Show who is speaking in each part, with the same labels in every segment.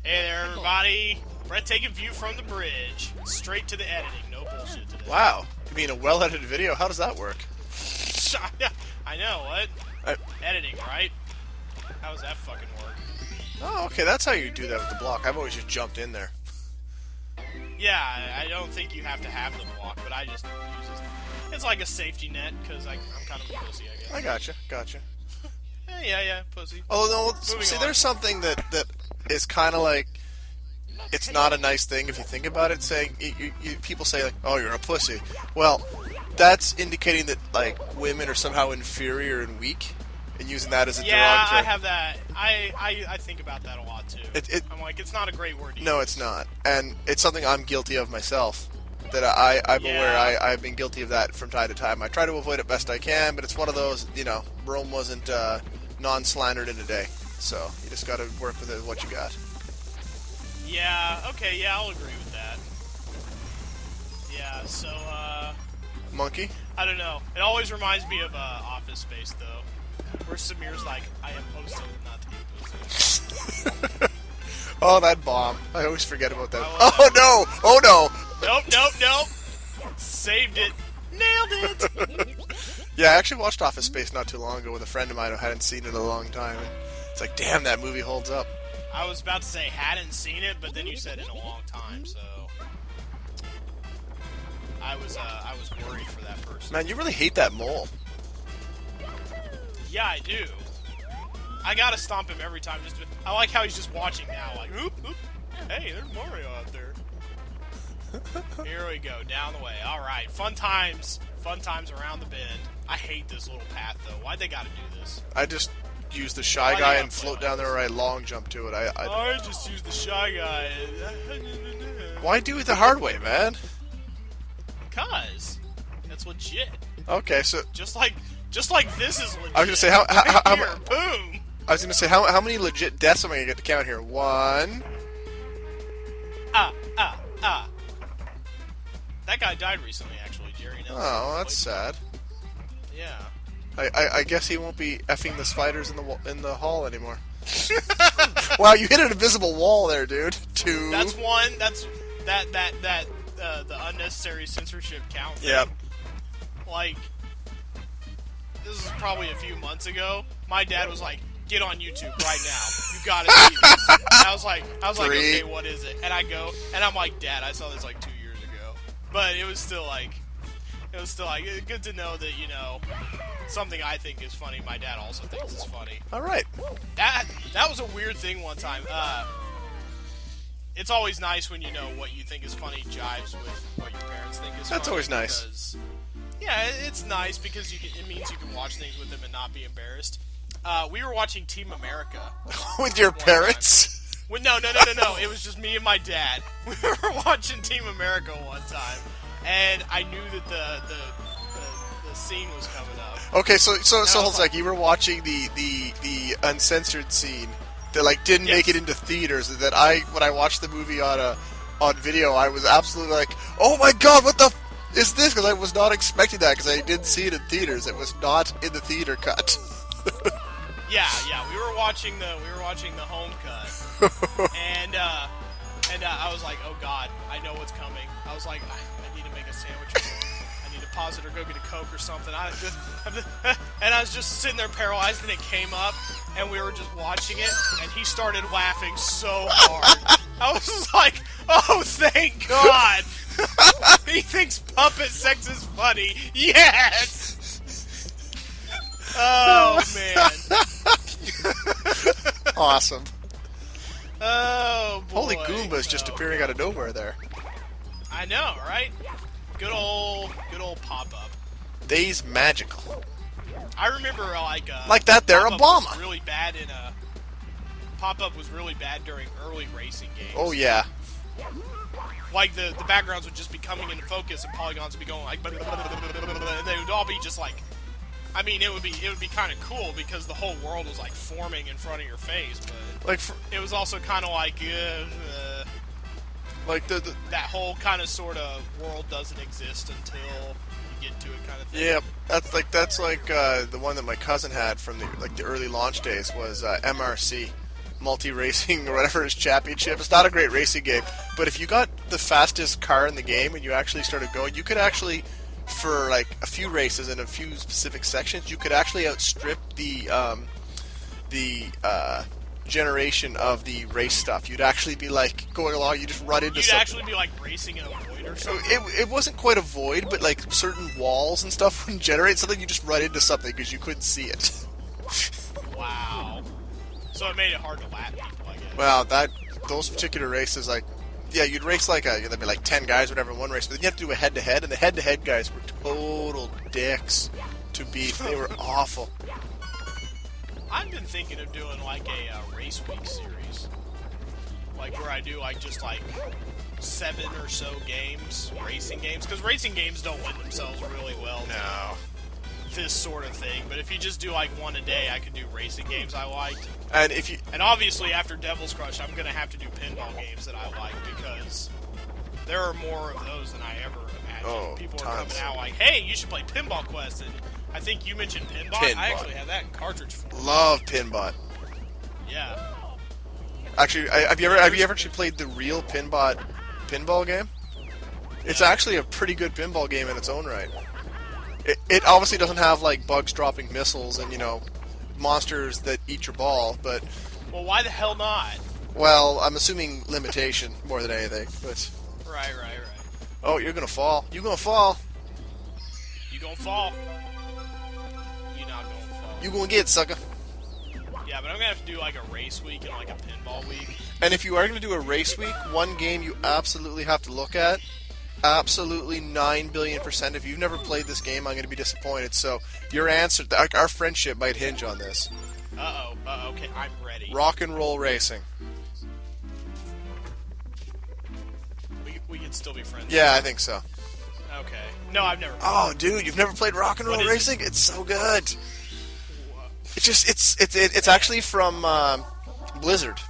Speaker 1: Hey there, everybody. Breathtaking View from the bridge. Straight to the editing. No bullshit today.
Speaker 2: Wow. You mean a well-edited video? How does that work?
Speaker 1: I know, what? Editing, right? How does that fucking work?
Speaker 2: Oh, okay, that's how you do that with the block. I've always just jumped in there.
Speaker 1: Yeah, I don't think you have to have the block, but I just use it. It's like a safety net, because I'm kind of a pussy, I guess.
Speaker 2: I gotcha.
Speaker 1: Yeah, pussy.
Speaker 2: Although, see, there's something that is kind of like, it's not a nice thing if you think about it, saying, people say, like, oh, you're a pussy. Well, that's indicating that, like, women are somehow inferior and weak, and using that as a derogatory.
Speaker 1: Yeah, I have that. I think about that a lot, too. I'm like, it's not a great word to use.
Speaker 2: No, it's not. And it's something I'm guilty of myself. That I'm aware I've been guilty of that from time to time. I try to avoid it best I can, but it's one of those, Rome wasn't non-slandered in a day. So you just got to work with it, what you got.
Speaker 1: Yeah, okay, yeah, I'll agree with that. Yeah, so,
Speaker 2: Monkey?
Speaker 1: I don't know. It always reminds me of Office Space, though. Where Samir's like, I am posted not to be posted.
Speaker 2: Oh, that bomb. I always forget about that. Oh, no! Oh, no!
Speaker 1: Nope. Saved it. Nailed it!
Speaker 2: Yeah, I actually watched Office Space not too long ago with a friend of mine who hadn't seen it in a long time. And it's like, damn, that movie holds up.
Speaker 1: I was about to say hadn't seen it, but then you said in a long time, so I was worried for that person.
Speaker 2: Man, you really hate that mole.
Speaker 1: Yeah, I do. I gotta stomp him every time. I like how he's just watching now, like, oop. Hey, there's Mario out there. Here we go, down the way. All right, fun times around the bend. I hate this little path though. Why'd they gotta do this?
Speaker 2: I just use the shy guy and float down there, or I long jump to it.
Speaker 1: I just use the shy guy.
Speaker 2: Why do it the hard way, man?
Speaker 1: Cause that's legit.
Speaker 2: Okay, so
Speaker 1: just like this is legit.
Speaker 2: I was gonna say
Speaker 1: boom.
Speaker 2: I was gonna say how many legit deaths am I gonna get to count here? One.
Speaker 1: That guy died recently, actually, Jerry Nelson.
Speaker 2: Oh, that's sad.
Speaker 1: Yeah.
Speaker 2: I guess he won't be effing the spiders in the hall anymore. Wow, you hit an invisible wall there, dude. Two.
Speaker 1: That's one. That's the unnecessary censorship count thing.
Speaker 2: Yep.
Speaker 1: Like, this is probably a few months ago. My dad was like, "Get on YouTube right now. You gotta see this." And I was like, "Okay, what is it?" And I go, and I'm like, "Dad, I saw this like 2 years ago." But it was still like, good to know that, something I think is funny, my dad also thinks is funny.
Speaker 2: All right.
Speaker 1: That was a weird thing one time. It's always nice when what you think is funny jives with what your parents think is funny.
Speaker 2: That's always nice.
Speaker 1: Because, yeah, it's nice because it means you can watch things with them and not be embarrassed. We were watching Team America.
Speaker 2: With your parents?
Speaker 1: No. It was just me and my dad. We were watching Team America one time, and I knew that the scene was coming up.
Speaker 2: Okay, so hold on a sec. You were watching the uncensored scene that didn't make it into theaters. That when I watched the movie on video, I was absolutely like, oh my god, what the is this? Because I was not expecting that because I didn't see it in theaters. It was not in the theater cut.
Speaker 1: Yeah, we were watching the home cut, and I was like, oh god, I know what's coming. I was like, I need to make a sandwich. I need to pause it or go get a Coke or something. And I was just sitting there paralyzed, and it came up, and we were just watching it, and he started laughing so hard. I was just like, oh, thank God. He thinks puppet sex is funny. Yes. Oh, man.
Speaker 2: Awesome.
Speaker 1: Oh, boy.
Speaker 2: Holy Goombas just appearing out of nowhere there.
Speaker 1: I know, right? Good old pop-up.
Speaker 2: They's magical.
Speaker 1: I remember,
Speaker 2: like that there, Obama.
Speaker 1: Was really bad pop-up was really bad during early racing games.
Speaker 2: Oh, yeah.
Speaker 1: Like, the backgrounds would just be coming into focus, and polygons would be going like, and they would all be just like, I mean, it would be kind of cool because the whole world was like forming in front of your face, but it was also kind of like that whole kind of sort of world doesn't exist until you get to it kind of thing.
Speaker 2: Yeah, that's like the one that my cousin had from the early launch days was MRC, multi-racing or whatever is championship. It's not a great racing game, but if you got the fastest car in the game and you actually started going, you could actually, for like a few races in a few specific sections, you could actually outstrip the generation of the race stuff. You'd actually be like going along, you just run into something.
Speaker 1: You'd actually be like racing in a void or something?
Speaker 2: It wasn't quite a void, but like certain walls and stuff wouldn't generate something, you just run into something because you couldn't see it.
Speaker 1: Wow. So it made it hard to lap people, I guess.
Speaker 2: Well, those particular races, like, yeah, you'd race like there'd be like 10 guys or whatever in one race, but then you have to do a head-to-head, and the head-to-head guys were total dicks to beat. They were awful.
Speaker 1: I've been thinking of doing like a race week series, like where I do like just like 7 or so games, racing games, because racing games don't lend themselves really well to this sort of thing. But if you just do like one a day, I could do racing games I liked. And obviously after Devil's Crush, I'm gonna have to do pinball games that I like, because there are more of those than I ever imagined.
Speaker 2: Oh,
Speaker 1: people are
Speaker 2: tons.
Speaker 1: coming out like, hey, you should play Pinball Quest, and I think you mentioned Pinbot. I actually have that in cartridge form.
Speaker 2: Love Pinbot.
Speaker 1: Yeah.
Speaker 2: Actually, have you ever actually played the real pinball game? It's actually a pretty good pinball game in its own right. It obviously doesn't have like bugs dropping missiles and monsters that eat your ball, but
Speaker 1: well, why the hell not?
Speaker 2: Well, I'm assuming limitation more than anything. But
Speaker 1: right.
Speaker 2: Oh, you're gonna fall. You gonna fall.
Speaker 1: You gonna fall. You not gonna fall.
Speaker 2: You gonna get, sucker.
Speaker 1: Yeah, but I'm gonna have to do like a race week and like a pinball week.
Speaker 2: And if you are gonna do a race week, one game you absolutely have to look at, absolutely 9 billion%. If you've never played this game, I'm gonna be disappointed. So your answer, our friendship might hinge on this.
Speaker 1: Okay, I'm ready.
Speaker 2: Rock and roll racing.
Speaker 1: We can still be friends.
Speaker 2: Yeah, I think so.
Speaker 1: Okay. No, I've never.
Speaker 2: Oh, dude, you've never played rock and roll racing? It's so good. It's actually from Blizzard,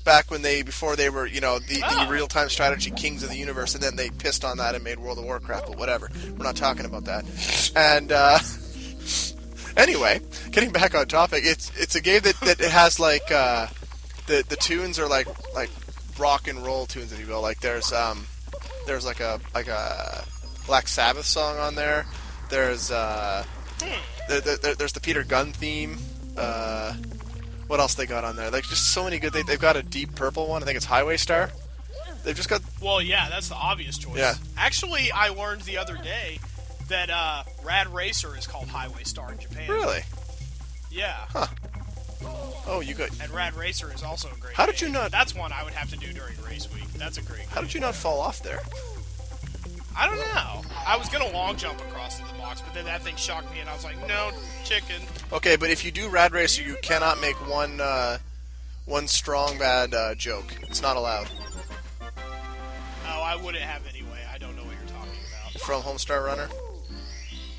Speaker 2: back when before they were the real time strategy kings of the universe, and then they pissed on that and made World of Warcraft. But whatever, we're not talking about that. And anyway, getting back on topic, it's a game that it has like the tunes are like rock and roll tunes, if you will. Like there's like a Black Sabbath song on there. There's there's the Peter Gunn theme. What else they got on there? Like just so many good. They've got a Deep Purple one. I think it's Highway Star. They've just got.
Speaker 1: Well, yeah, that's the obvious choice.
Speaker 2: Yeah.
Speaker 1: Actually, I learned the other day that Rad Racer is called Highway Star in Japan.
Speaker 2: Really?
Speaker 1: Yeah.
Speaker 2: Huh. Oh, you got.
Speaker 1: And Rad Racer is also a great.
Speaker 2: How did
Speaker 1: game.
Speaker 2: you not?
Speaker 1: That's one I would have to do during race week. That's a great.
Speaker 2: How did you not fall off there?
Speaker 1: I don't know. I was gonna long jump across the box, but then that thing shocked me, and I was like, "No, chicken."
Speaker 2: Okay, but if you do Rad Racer, you cannot make one strong bad joke. It's not allowed.
Speaker 1: Oh, I wouldn't have anyway. I don't know what you're talking about.
Speaker 2: From Homestar Runner.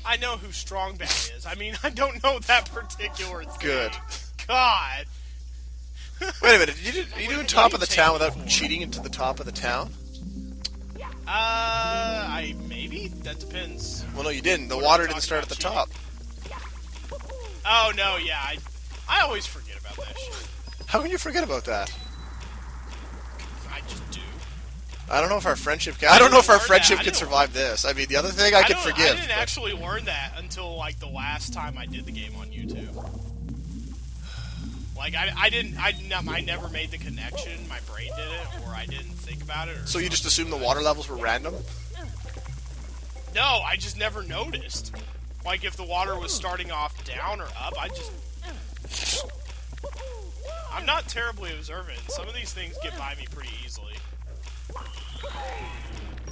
Speaker 1: I know who Strong Bad is. I mean, I don't know that particular thing.
Speaker 2: Good.
Speaker 1: God.
Speaker 2: Wait a minute. Are you doing top of the town without cheating into the top of the town?
Speaker 1: Maybe? That depends.
Speaker 2: Well, no, you didn't. The water didn't start at the top.
Speaker 1: Oh, no, yeah. I always forget about that shit.
Speaker 2: How can you forget about that?
Speaker 1: I just do.
Speaker 2: I don't know if our friendship can... I don't know if our friendship can survive this. I mean, the other thing I could forgive.
Speaker 1: I didn't actually learn that until, like, the last time I did the game on YouTube. Like, I never made the connection. My brain did it, or I didn't think about it.
Speaker 2: So you just assumed the water levels were random?
Speaker 1: No, I just never noticed. Like, if the water was starting off down or up, I'm not terribly observant. Some of these things get by me pretty easily.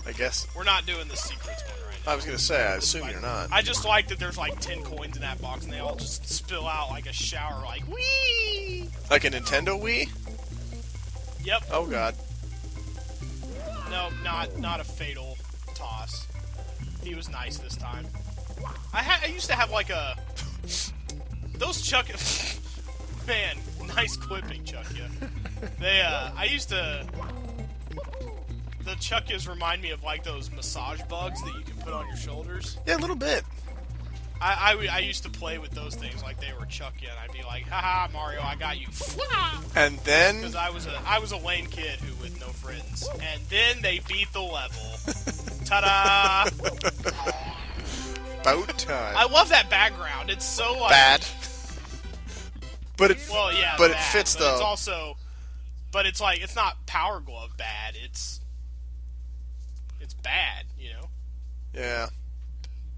Speaker 2: I guess.
Speaker 1: We're not doing the secrets one right now.
Speaker 2: I was going to say, I assume you're not.
Speaker 1: I just like that there's like 10 coins in that box and they all just spill out like a shower, like, whee!
Speaker 2: Like a Nintendo Wii?
Speaker 1: Yep.
Speaker 2: Oh, God.
Speaker 1: No, not a fatal toss. He was nice this time. I used to have like a... Those Chuck... Man, nice clipping, Chuck-ya. I used to... The Chuck-yas remind me of like those massage bugs that you can put on your shoulders.
Speaker 2: Yeah, a little bit.
Speaker 1: I used to play with those things like they were Chucky, and I'd be like, haha, Mario, I got you.
Speaker 2: And then...
Speaker 1: Because I was a lame kid who with no friends. And then they beat the level. Ta-da!
Speaker 2: About time.
Speaker 1: I love that background. It's so like...
Speaker 2: Bad. But it,
Speaker 1: Well, yeah,
Speaker 2: but
Speaker 1: bad,
Speaker 2: it fits,
Speaker 1: but
Speaker 2: though.
Speaker 1: It's also... But it's like, it's not Power Glove bad. It's bad, you know?
Speaker 2: Yeah.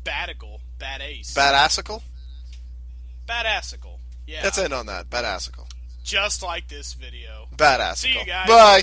Speaker 1: Badical. Bad ace.
Speaker 2: Badassical?
Speaker 1: Badassical. Yeah.
Speaker 2: Let's end on that. Badassical.
Speaker 1: Just like this video.
Speaker 2: Badassical.
Speaker 1: See you guys.
Speaker 2: Bye.